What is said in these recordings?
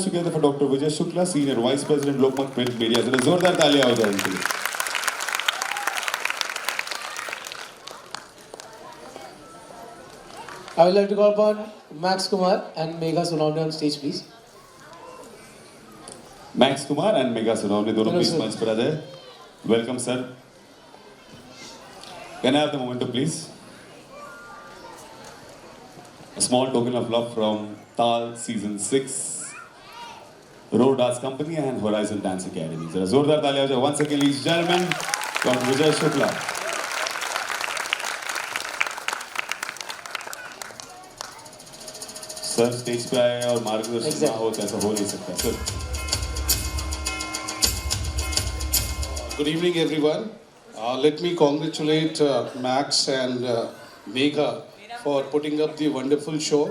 together for Dr. Vijay Shukla, Senior Vice President, Lokmat Print Media. जरा जोरदार तालियां हो जाए इनके लिए. I would like to call upon MAXKUMAR and Megha Sunavne on stage, please. MAXKUMAR and Megha Sunavne दोनों please मंच पर आ जाए. Welcome, sir. Can I have the momentum, please? A small token of love from Taal Season 6, ROUT Dance Company and Horizon Dance Academy. जरा जोरदार तालियां हो जाए. Once again, ladies and gentlemen, Dr. Vijay Shukla. Sir stage पे आए और मार्गदर्शन ना हो तो ऐसा हो नहीं सकता sir. Good evening, everyone. Let me congratulate Max and Megha for putting up the wonderful show.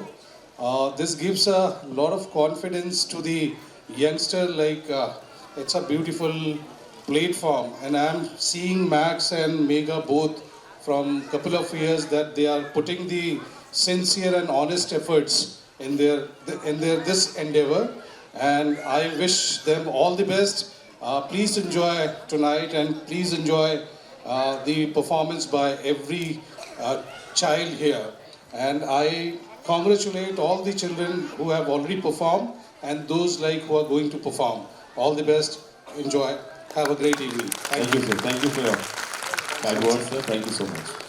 This gives a lot of confidence to the youngster. It's a beautiful platform, and I am seeing Max and Megha both from couple of years that they are putting the sincere and honest efforts in their this endeavor, and I wish them all the best. Please enjoy tonight, and please enjoy the performance by every child here. And I congratulate all the children who have already performed and those who are going to perform. All the best. Enjoy. Have a great evening. Thank you, sir. Thank you for your kind words, sir. Thank you so much.